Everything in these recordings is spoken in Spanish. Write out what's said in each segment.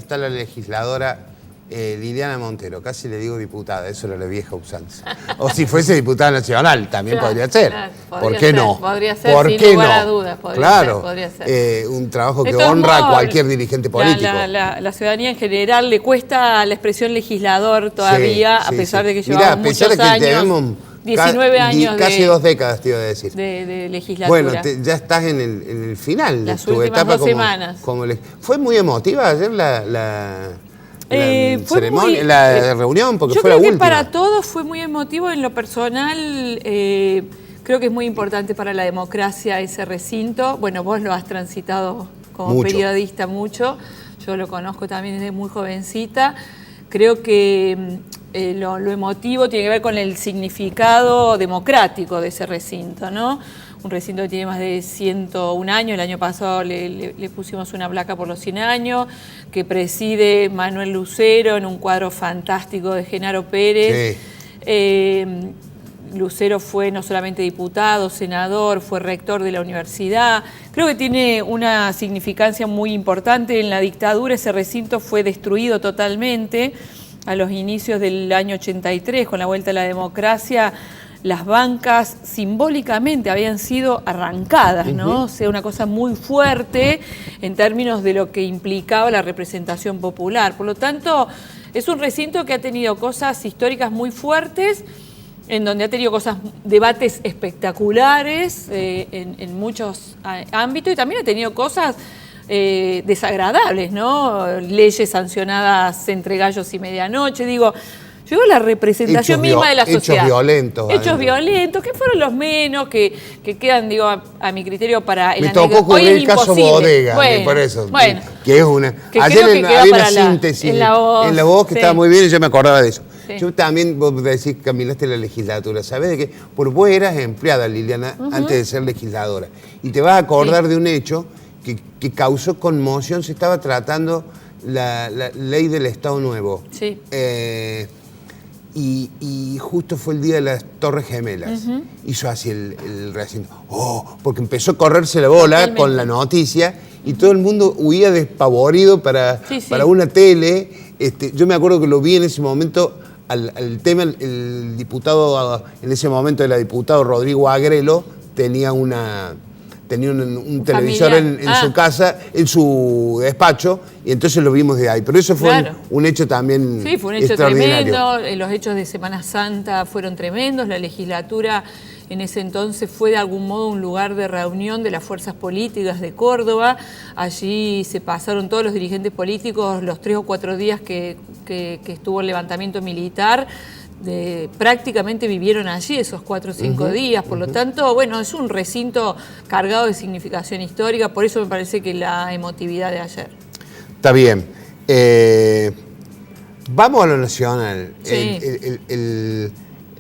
está la legisladora Liliana Montero, casi le digo diputada, eso era la vieja usanza. O si fuese diputada nacional, también claro, podría ser. Claro, ¿Por qué no? Podría ser, ¿Por sin qué lugar no? a dudas. Podría ser. Un trabajo que honra a cualquier dirigente político. La ciudadanía en general le cuesta la expresión legislador todavía, a pesar de que llevamos muchos años. 19 años casi 2 décadas, te iba a decir. De legislatura. Bueno, ya estás en el final de tu etapa. 2 semanas. ¿Fue muy emotiva ayer la ceremonia, la reunión? Porque fue la última. Yo creo que para todos fue muy emotivo. En lo personal, creo que es muy importante para la democracia ese recinto. Bueno, vos lo has transitado como periodista mucho. Yo lo conozco también desde muy jovencita. Creo que lo emotivo tiene que ver con el significado democrático de ese recinto, ¿no? Un recinto que tiene más de 101 años, el año pasado le pusimos una placa por los 100 años, que preside Manuel Lucero en un cuadro fantástico de Genaro Pérez. Sí. Lucero fue no solamente diputado, senador, fue rector de la universidad. Creo que tiene una significancia muy importante. En la dictadura ese recinto fue destruido totalmente. A los inicios del año 83, con la vuelta a la democracia, las bancas simbólicamente habían sido arrancadas, ¿no? O sea, una cosa muy fuerte en términos de lo que implicaba la representación popular. Por lo tanto, es un recinto que ha tenido cosas históricas muy fuertes, en donde ha tenido debates espectaculares en muchos ámbitos, y también ha tenido cosas desagradables, ¿no? Leyes sancionadas entre gallos y medianoche. Digo, yo la representación misma de la sociedad. Hechos violentos, que fueron los menos, que quedan, digo, a mi criterio para el análisis. Me tocó cubrir el caso Bodega, por eso. Bueno, que es una. Ayer había una síntesis en la voz que estaba muy bien y yo me acordaba de eso. Sí. Yo también, vos decís que caminaste la legislatura, ¿sabés de qué? Porque vos eras empleada, Liliana, antes de ser legisladora. Y te vas a acordar de un hecho que causó conmoción. Se estaba tratando la ley del Estado Nuevo. Sí. Y justo fue el día de las Torres Gemelas. Hizo así el recinto. Porque empezó a correrse la bola con la noticia y todo el mundo huía despavorido para una tele. Yo me acuerdo que lo vi en ese momento al tema. El diputado, en ese momento era diputado Rodrigo Agrelo, tenía un televisor en su casa, en su despacho, y entonces lo vimos de ahí. Pero eso fue un hecho también extraordinario. Sí, fue un hecho tremendo. Los hechos de Semana Santa fueron tremendos. La legislatura en ese entonces fue de algún modo un lugar de reunión de las fuerzas políticas de Córdoba. Allí se pasaron todos los dirigentes políticos los 3 o 4 días que estuvo el levantamiento militar. Prácticamente vivieron allí esos 4 o 5 días, por lo tanto, bueno, es un recinto cargado de significación histórica, por eso me parece que la emotividad de ayer. Está bien. Vamos a lo nacional. Sí.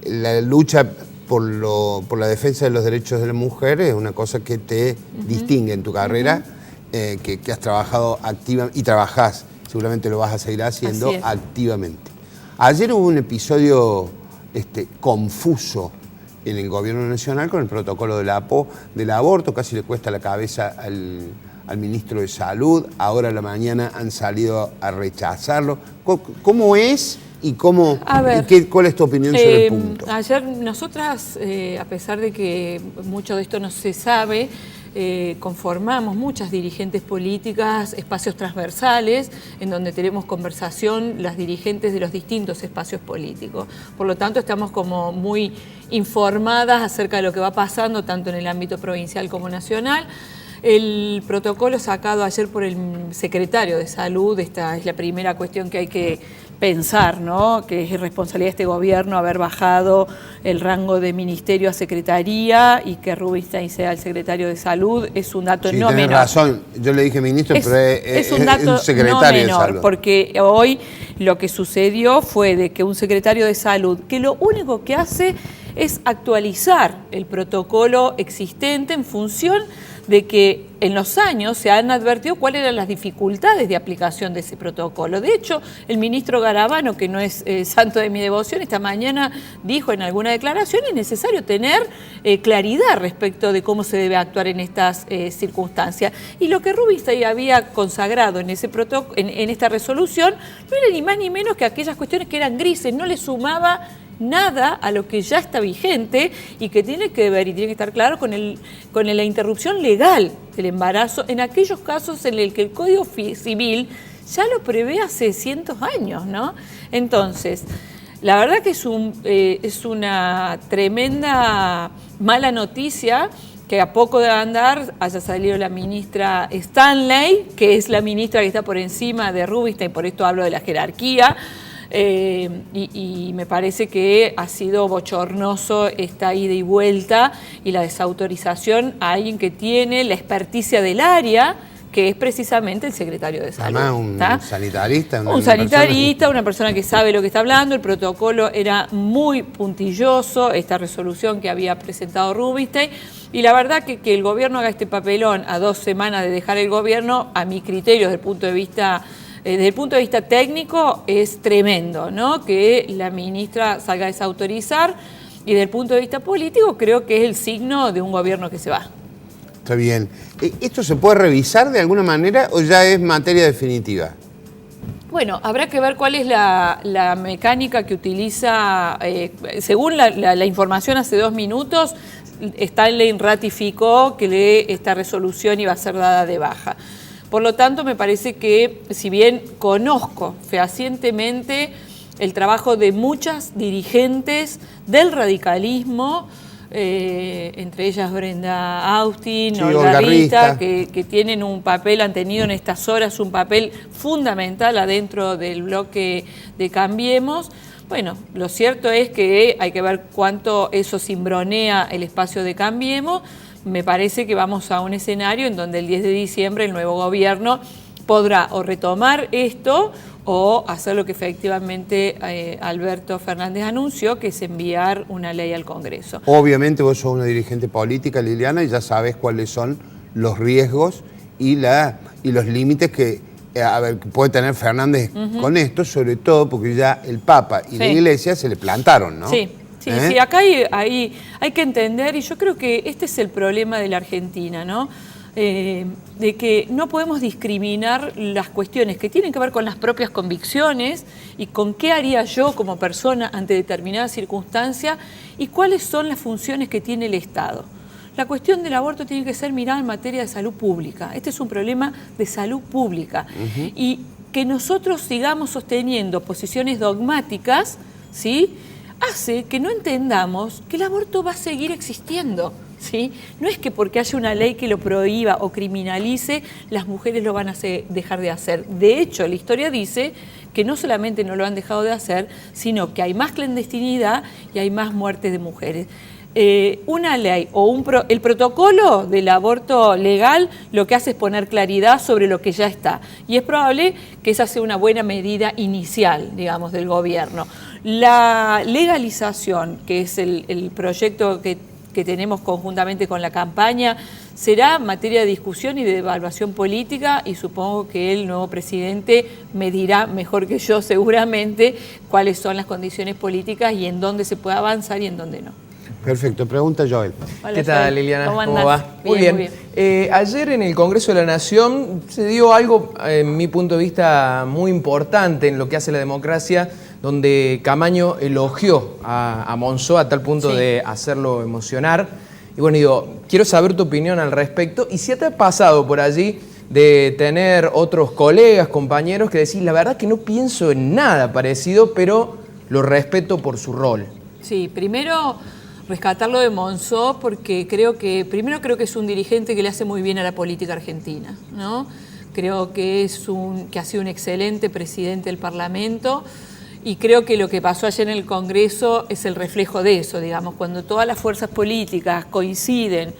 La lucha por la defensa de los derechos de la mujer es una cosa que te distingue en tu carrera, que has trabajado activamente y trabajás, seguramente lo vas a seguir haciendo activamente. Ayer hubo un episodio confuso en el gobierno nacional con el protocolo del aborto, casi le cuesta la cabeza al ministro de Salud. Ahora a la mañana han salido a rechazarlo. ¿Cómo es y cuál es tu opinión sobre el punto? Ayer nosotras, a pesar de que mucho de esto no se sabe, conformamos muchas dirigentes políticas, espacios transversales, en donde tenemos conversación las dirigentes de los distintos espacios políticos. Por lo tanto, estamos como muy informadas acerca de lo que va pasando, tanto en el ámbito provincial como nacional. El protocolo sacado ayer por el secretario de Salud, esta es la primera cuestión que hay que pensar, ¿no? Que es responsabilidad de este gobierno haber bajado el rango de ministerio a secretaría y que Rubinstein sea el secretario de Salud. Es un dato no menor. Tienes razón, yo le dije ministro, pero es un dato secretario no menor, de Salud. Porque hoy lo que sucedió fue de que un secretario de Salud, que lo único que hace es actualizar el protocolo existente en función de que en los años se han advertido cuáles eran las dificultades de aplicación de ese protocolo. De hecho, el ministro Garabano, que no es santo de mi devoción, esta mañana dijo en alguna declaración es necesario tener claridad respecto de cómo se debe actuar en estas circunstancias. Y lo que Rubinstein había consagrado en esta resolución no era ni más ni menos que aquellas cuestiones que eran grises, no le sumaba nada a lo que ya está vigente y que tiene que ver y tiene que estar claro con la interrupción legal del embarazo en aquellos casos en el que el Código Civil ya lo prevé hace cientos de años, ¿no? Entonces, la verdad que es una tremenda mala noticia que a poco de andar haya salido la ministra Stanley, que es la ministra que está por encima de Rubinstein, por esto hablo de la jerarquía. Y me parece que ha sido bochornoso esta ida y vuelta y la desautorización a alguien que tiene la experticia del área, que es precisamente el secretario de Salud. Además, un sanitarista. Una persona que sabe lo que está hablando. El protocolo era muy puntilloso, esta resolución que había presentado Rubinstein, y la verdad que el gobierno haga este papelón a 2 semanas de dejar el gobierno, a mi criterio, desde el punto de vista técnico, es tremendo, ¿no? Que la ministra salga a desautorizar, y desde el punto de vista político creo que es el signo de un gobierno que se va. Está bien. ¿Esto se puede revisar de alguna manera o ya es materia definitiva? Bueno, habrá que ver cuál es la mecánica que utiliza. Según la información hace 2 minutos, Stanley ratificó que esta resolución iba a ser dada de baja. Por lo tanto, me parece que, si bien conozco fehacientemente el trabajo de muchas dirigentes del radicalismo, entre ellas Brenda Austin, Olga Rita, que tienen un papel, han tenido en estas horas un papel fundamental adentro del bloque de Cambiemos. Bueno, lo cierto es que hay que ver cuánto eso cimbronea el espacio de Cambiemos. Me parece que vamos a un escenario en donde el 10 de diciembre el nuevo gobierno podrá o retomar esto o hacer lo que efectivamente Alberto Fernández anunció, que es enviar una ley al Congreso. Obviamente vos sos una dirigente política, Liliana, y ya sabes cuáles son los riesgos y los límites que puede tener Fernández con esto, sobre todo porque ya el Papa y la Iglesia se le plantaron, ¿no? Sí. Sí, acá hay que entender, y yo creo que este es el problema de la Argentina, ¿no? De que no podemos discriminar las cuestiones que tienen que ver con las propias convicciones y con qué haría yo como persona ante determinada circunstancia y cuáles son las funciones que tiene el Estado. La cuestión del aborto tiene que ser mirada en materia de salud pública. Este es un problema de salud pública. Y que nosotros sigamos sosteniendo posiciones dogmáticas, ¿sí?, hace que no entendamos que el aborto va a seguir existiendo, ¿sí? No es que porque haya una ley que lo prohíba o criminalice, las mujeres lo van a dejar de hacer. De hecho, la historia dice que no solamente no lo han dejado de hacer, sino que hay más clandestinidad y hay más muertes de mujeres. Una ley o el protocolo del aborto legal lo que hace es poner claridad sobre lo que ya está. Y es probable que esa sea una buena medida inicial, digamos, del gobierno. La legalización, que es el proyecto que tenemos conjuntamente con la campaña, será materia de discusión y de evaluación política, y supongo que el nuevo presidente me dirá mejor que yo seguramente cuáles son las condiciones políticas y en dónde se puede avanzar y en dónde no. Perfecto, pregunta Joel. Hola, ¿qué tal, Liliana? ¿Cómo va? Muy bien. Ayer en el Congreso de la Nación se dio algo, en mi punto de vista, muy importante en lo que hace la democracia, donde Camaño elogió a Monzó a tal punto de hacerlo emocionar. Y bueno, digo, quiero saber tu opinión al respecto y si te ha pasado por allí de tener otros colegas, compañeros que decís, la verdad que no pienso en nada parecido, pero lo respeto por su rol. Sí, primero rescatarlo de Monzó, porque primero creo que es un dirigente que le hace muy bien a la política argentina, ¿no? Creo que ha sido un excelente presidente del Parlamento, y creo que lo que pasó ayer en el Congreso es el reflejo de eso, digamos, cuando todas las fuerzas políticas coinciden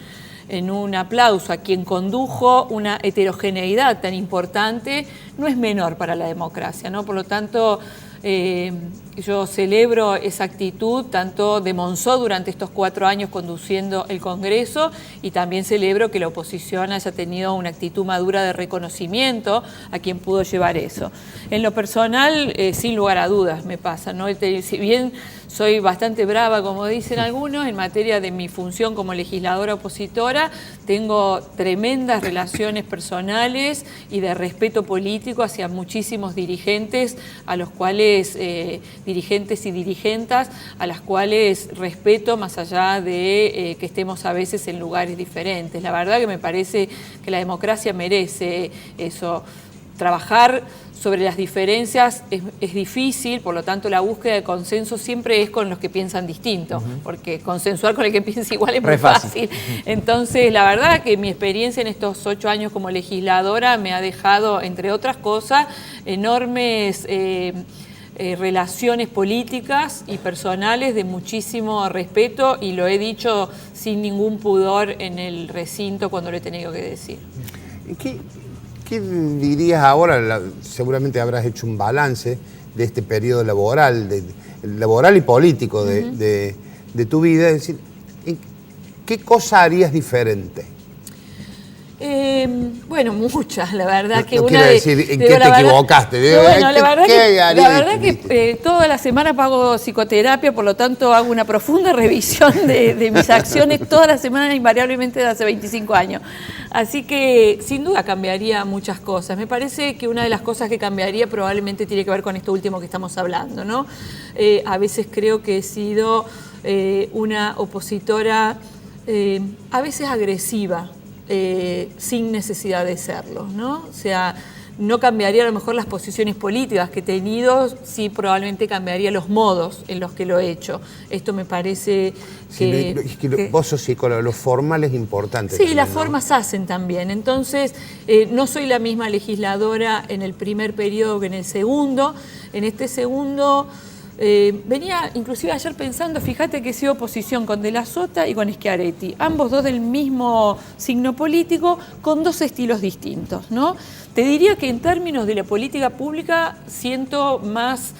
en un aplauso a quien condujo una heterogeneidad tan importante, no es menor para la democracia, ¿no? Por lo tanto, Yo celebro esa actitud tanto de Monzó durante estos 4 años conduciendo el Congreso, y también celebro que la oposición haya tenido una actitud madura de reconocimiento a quien pudo llevar eso. En lo personal, sin lugar a dudas me pasa, ¿no? Si bien soy bastante brava, como dicen algunos, en materia de mi función como legisladora opositora, tengo tremendas relaciones personales y de respeto político hacia muchísimos dirigentes, a los cuales, dirigentes y dirigentas, a las cuales respeto más allá de que estemos a veces en lugares diferentes. La verdad que me parece que la democracia merece eso. Trabajar sobre las diferencias es difícil, por lo tanto la búsqueda de consenso siempre es con los que piensan distinto, porque consensuar con el que piensa igual es muy fácil. Entonces, la verdad que mi experiencia en estos 8 años como legisladora me ha dejado, entre otras cosas, enormes relaciones políticas y personales de muchísimo respeto, y lo he dicho sin ningún pudor en el recinto cuando lo he tenido que decir. ¿Qué dirías ahora? Seguramente habrás hecho un balance de este periodo laboral, laboral y político de tu vida. Es decir, ¿qué cosa harías diferente? Bueno, muchas, la verdad. No quiero decir en qué te equivocaste. Bueno, la verdad que toda la semana pago psicoterapia, por lo tanto hago una profunda revisión de mis acciones todas las semanas, invariablemente de hace 25 años. Así que sin duda cambiaría muchas cosas. Me parece que una de las cosas que cambiaría probablemente tiene que ver con esto último que estamos hablando, ¿no? A veces creo que he sido una opositora a veces agresiva, sin necesidad de serlo, ¿no? O sea, no cambiaría a lo mejor las posiciones políticas que he tenido, sí probablemente cambiaría los modos en los que lo he hecho. Esto me parece que vos sos psicólogo, lo formal es importante. Sí, también, las ¿no? formas hacen también. Entonces, no soy la misma legisladora en el primer periodo que en el segundo. En este segundo venía inclusive ayer pensando, fíjate que he sido oposición con De la Sota y con Schiaretti, ambos dos del mismo signo político, con 2 estilos distintos, ¿no? Te diría que en términos de la política pública siento más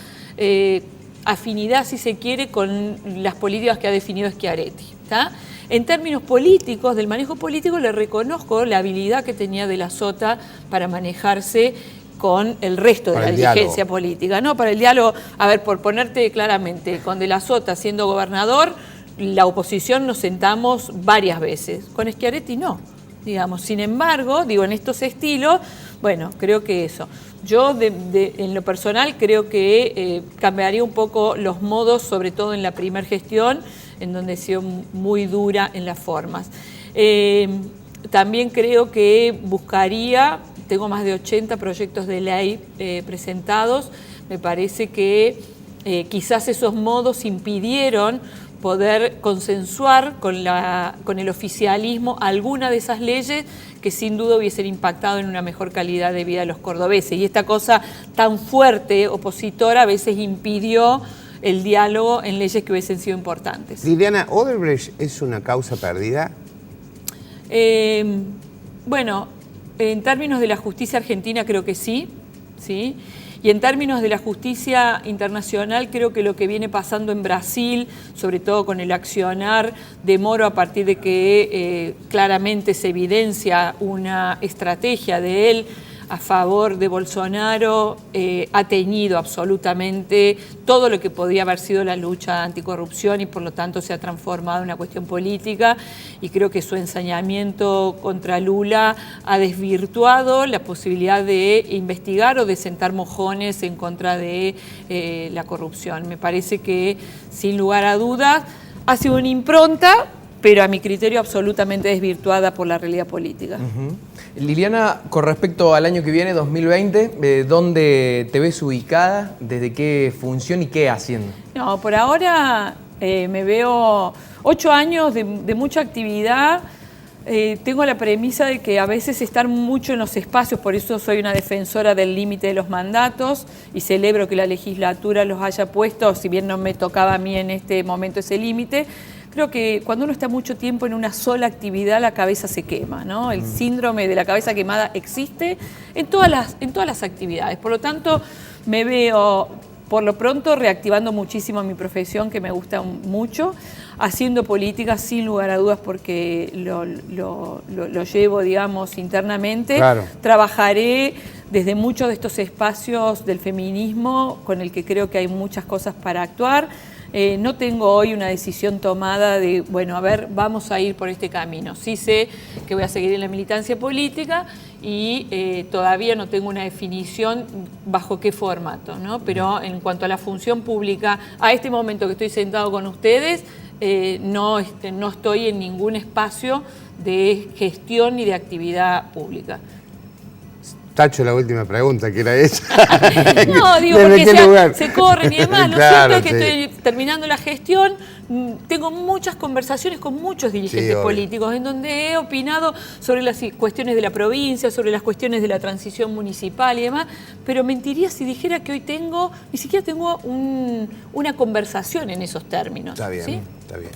afinidad, si se quiere, con las políticas que ha definido Schiaretti, ¿tá? En términos políticos, del manejo político, le reconozco la habilidad que tenía De la Sota para manejarse con el resto de la dirigencia política, ¿no? Para el diálogo, a ver, por ponerte claramente, con De la Sota siendo gobernador, la oposición nos sentamos varias veces, con Schiaretti no, digamos. Sin embargo, digo, en estos estilos, bueno, creo que eso. Yo, en lo personal, creo que cambiaría un poco los modos, sobre todo en la primera gestión, en donde he sido muy dura en las formas. También creo que buscaría... Tengo más de 80 proyectos de ley presentados. Me parece que quizás esos modos impidieron poder consensuar con el oficialismo alguna de esas leyes que sin duda hubiesen impactado en una mejor calidad de vida de los cordobeses. Y esta cosa tan fuerte, opositora, a veces impidió el diálogo en leyes que hubiesen sido importantes. Liliana, ¿Odebrecht es una causa perdida? Bueno, en términos de la justicia argentina creo que sí, ¿sí? Y en términos de la justicia internacional creo que lo que viene pasando en Brasil, sobre todo con el accionar de Moro a partir de que claramente se evidencia una estrategia de él a favor de Bolsonaro, ha teñido absolutamente todo lo que podía haber sido la lucha anticorrupción y por lo tanto se ha transformado en una cuestión política, y creo que su ensañamiento contra Lula ha desvirtuado la posibilidad de investigar o de sentar mojones en contra de la corrupción. Me parece que, sin lugar a dudas, ha sido una impronta, pero a mi criterio absolutamente desvirtuada por la realidad política. Liliana, con respecto al año que viene, 2020, ¿dónde te ves ubicada? ¿Desde qué función y qué haciendo? No, por ahora me veo 8 años de mucha actividad. Tengo la premisa de que a veces estar mucho en los espacios, por eso soy una defensora del límite de los mandatos y celebro que la legislatura los haya puesto, si bien no me tocaba a mí en este momento ese límite. Creo que cuando uno está mucho tiempo en una sola actividad, la cabeza se quema, ¿no? El síndrome de la cabeza quemada existe en todas las actividades. Por lo tanto, me veo por lo pronto reactivando muchísimo mi profesión, que me gusta mucho, haciendo política sin lugar a dudas porque lo llevo, digamos, internamente. Claro. Trabajaré desde muchos de estos espacios del feminismo con el que creo que hay muchas cosas para actuar. No tengo hoy una decisión tomada de, bueno, a ver, vamos a ir por este camino. Sí sé que voy a seguir en la militancia política y todavía no tengo una definición bajo qué formato, ¿no? Pero en cuanto a la función pública, a este momento que estoy sentado con ustedes, no estoy en ningún espacio de gestión ni de actividad pública. Tacho la última pregunta, que era esa. No, digo, porque se corren y demás. Lo cierto es que estoy terminando la gestión. Tengo muchas conversaciones con muchos dirigentes políticos en donde he opinado sobre las cuestiones de la provincia, sobre las cuestiones de la transición municipal y demás, pero mentiría si dijera que hoy ni siquiera tengo una conversación en esos términos. Está bien, ¿sí? Está bien.